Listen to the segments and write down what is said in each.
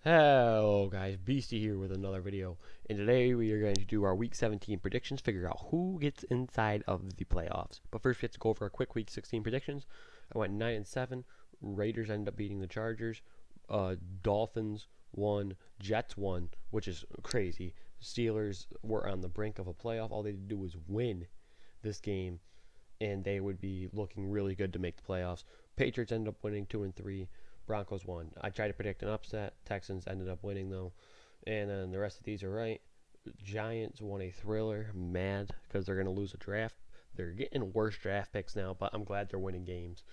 Hello guys, Beastie here with another video, and today we are going to do our Week 17 predictions, figure out who gets inside of the playoffs. But first we have to go over our quick Week 16 predictions. I went 9-7, Raiders ended up beating the Chargers, Dolphins won, Jets won, which is crazy. Steelers were on the brink of a playoff, all they had to do was win this game, and they would be looking really good to make the playoffs. Patriots ended up winning 2-3. Broncos won. I tried to predict an upset. Texans ended up winning though, and then the rest of these are right. Giants won a thriller. Mad because they're gonna lose a draft. They're getting worse draft picks now, but I'm glad they're winning games.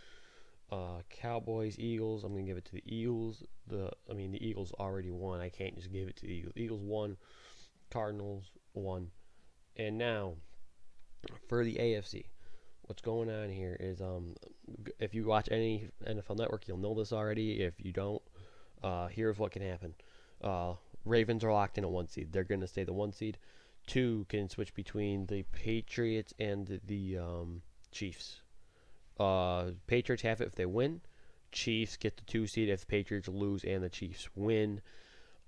Cowboys, Eagles. I'm gonna give it to the Eagles. The Eagles already won. I can't just give it to the Eagles. Eagles won. Cardinals won. And now for the AFC. What's going on here is if you watch any NFL Network, you'll know this already. If you don't, here's what can happen. Ravens are locked in at 1 seed. They're going to stay the 1 seed. 2 can switch between the Patriots and the Chiefs. Patriots have it if they win. Chiefs get the 2 seed if the Patriots lose and the Chiefs win.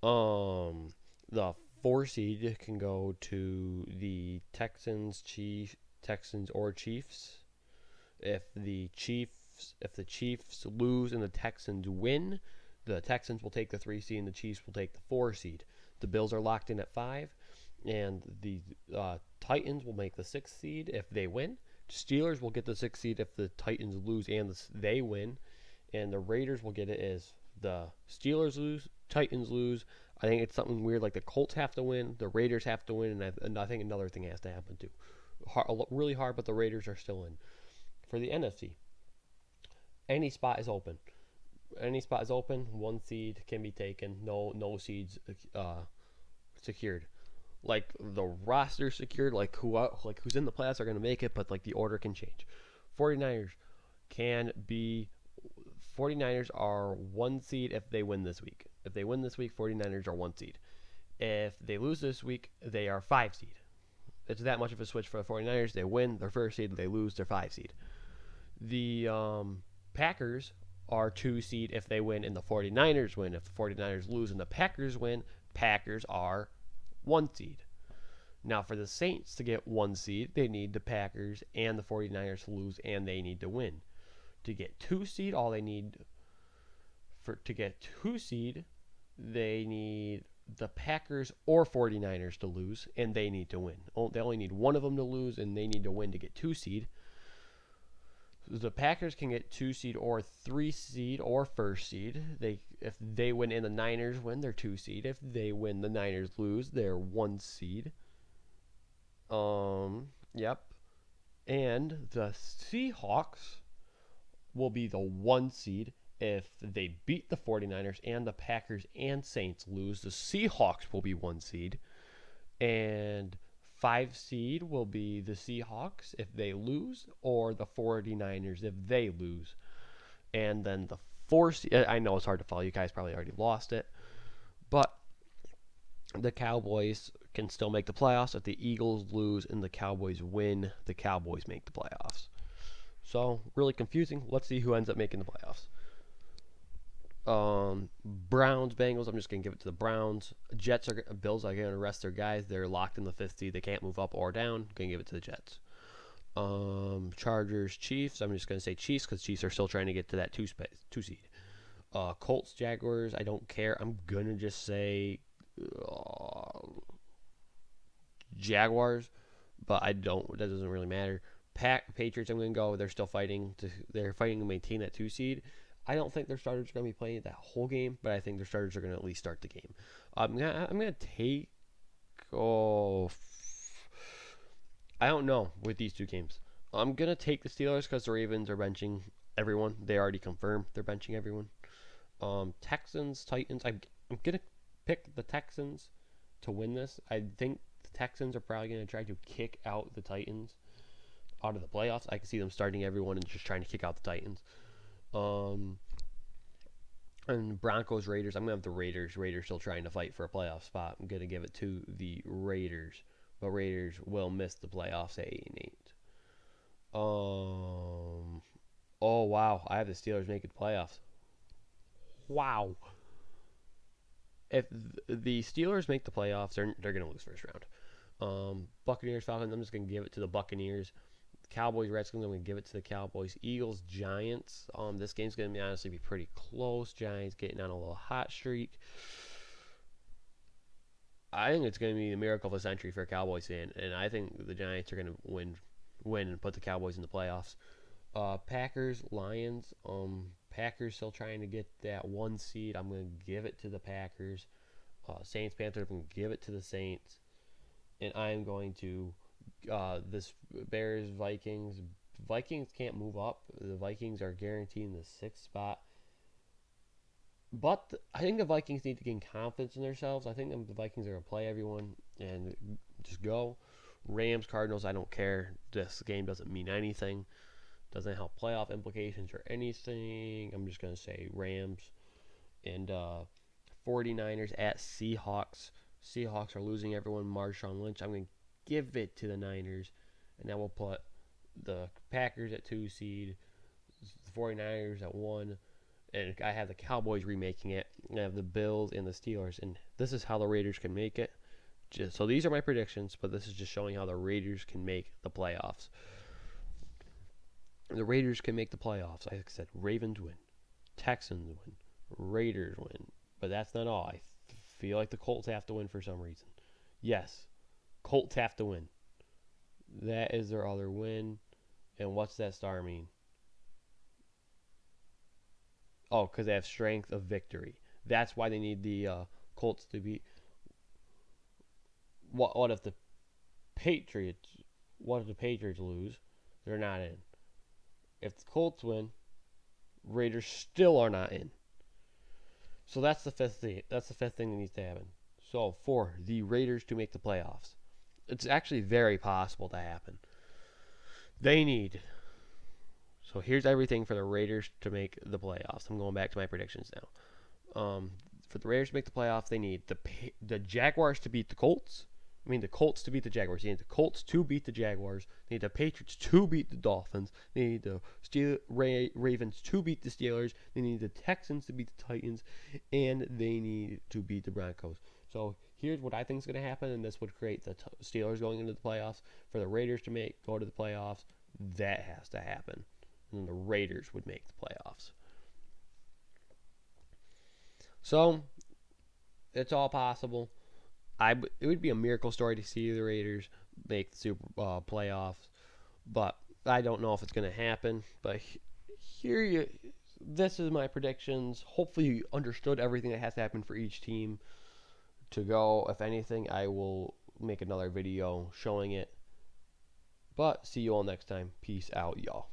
The 4 seed can go to the Texans or Chiefs. If the Chiefs lose and the Texans win, the Texans will take the 3 seed and the Chiefs will take the 4 seed. The Bills are locked in at 5, and the Titans will make the 6th seed if they win. Steelers will get the 6th seed if the Titans lose and they win, and the Raiders will get it as the Steelers lose, Titans lose. I think it's something weird like the Colts have to win, the Raiders have to win, and I think another thing has to happen too. Really hard, but the Raiders are still in. For the NFC, any spot is open. Any spot is open. 1 seed can be taken. No seeds secured. Like the roster secured. Like who's in the playoffs are going to make it, but like the order can change. 49ers can be. 49ers are 1 seed if they win this week. If they win this week, 49ers are 1 seed. If they lose this week, they are 5 seed. It's that much of a switch for the 49ers. They win their 1st seed, they lose their 5 seed. The Packers are 2 seed if they win and the 49ers win. If the 49ers lose and the Packers win, Packers are 1 seed. Now for the Saints to get 1 seed, they need the Packers and the 49ers to lose and they need to win. To get 2 seed, all they need to get 2 seed, they need the Packers or 49ers to lose, and they need to win. They only need one of them to lose, and they need to win to get 2 seed. The Packers can get 2 seed or 3 seed or 1st seed. If they win and the Niners win, they're 2 seed. If they win, the Niners lose, they're 1 seed. Yep. And the Seahawks will be the 1 seed. If they beat the 49ers and the Packers and Saints lose, the Seahawks will be 1 seed. And 5 seed will be the Seahawks if they lose, or the 49ers if they lose. And then the 4 seed, I know it's hard to follow. You guys probably already lost it. But the Cowboys can still make the playoffs. If the Eagles lose and the Cowboys win, the Cowboys make the playoffs. So, really confusing. Let's see who ends up making the playoffs. Browns, Bengals. I'm just gonna give it to the Browns. Bills are gonna rest their guys. They're locked in the 5th seed. They can't move up or down. Gonna give it to the Jets. Chargers, Chiefs. I'm just gonna say Chiefs because Chiefs are still trying to get to that 2 seed. Colts, Jaguars. I don't care. I'm gonna just say Jaguars, but I don't. That doesn't really matter. Patriots. I'm gonna go. They're still fighting. They're fighting to maintain that 2 seed. I don't think their starters are going to be playing that whole game, but I think their starters are going to at least start the game. I'm gonna take. I don't know with these 2 games. I'm gonna take the Steelers because the Ravens are benching everyone. They already confirmed they're benching everyone. Texans, Titans. I'm gonna pick the Texans to win this. I think the Texans are probably gonna try to kick out the Titans out of the playoffs. I can see them starting everyone and just trying to kick out the Titans. And Broncos, Raiders. I'm gonna have the Raiders. Raiders still trying to fight for a playoff spot. I'm gonna give it to the Raiders, but Raiders will miss the playoffs at 8-8. Oh wow, I have the Steelers making the playoffs. Wow. if the Steelers make the playoffs, they're going to lose first round. Buccaneers, Falcons, I'm just going to give it to the Buccaneers. Cowboys, Redskins, I'm going to give it to the Cowboys. Eagles, Giants. This game's going to honestly be pretty close. Giants getting on a little hot streak. I think it's going to be the miracle of the century for a Cowboys fan, and I think the Giants are going to win and put the Cowboys in the playoffs. Packers, Lions. Packers still trying to get that 1 seed. I'm going to give it to the Packers. Saints, Panthers, I'm going to give it to the Saints. And I'm going to this Bears, Vikings. Vikings can't move up. The Vikings are guaranteed in the 6th spot. But I think the Vikings need to gain confidence in themselves. I think the Vikings are going to play everyone and just go. Rams, Cardinals, I don't care. This game doesn't mean anything. Doesn't help playoff implications or anything. I'm just going to say Rams. And 49ers at Seahawks. Seahawks are losing everyone. Marshawn Lynch. I'm going to give it to the Niners. And then we'll put the Packers at 2 seed. The 49ers at 1. And I have the Cowboys remaking it. And I have the Bills and the Steelers. And this is how the Raiders can make it. So these are my predictions, but this is just showing how the Raiders can make the playoffs. The Raiders can make the playoffs. Like I said, Ravens win. Texans win. Raiders win. But that's not all. I feel like the Colts have to win for some reason. Yes, Colts have to win. That is their other win. And what's that star mean? Oh, because they have strength of victory. That's why they need the Colts to beat. What if the Patriots? What if the Patriots lose? They're not in. If the Colts win, Raiders still are not in. So that's the fifth thing. That's the fifth thing that needs to happen. So for the Raiders to make the playoffs, it's actually very possible to happen. They need. So here's everything for the Raiders to make the playoffs. I'm going back to my predictions now. For the Raiders to make the playoffs, they need the Jaguars to beat the Colts. I mean, the Colts to beat the Jaguars. They need the Colts to beat the Jaguars. They need the Patriots to beat the Dolphins. They need the Ravens to beat the Steelers. They need the Texans to beat the Titans. And they need to beat the Broncos. So here's what I think is going to happen, and this would create the Steelers going into the playoffs. For the Raiders to go to the playoffs, that has to happen. And then the Raiders would make the playoffs. So it's all possible. It would be a miracle story to see the Raiders make the Super playoffs, but I don't know if it's going to happen. But this is my predictions. Hopefully you understood everything that has to happen for each team to go. If anything, I will make another video showing it. But see you all next time. Peace out, y'all.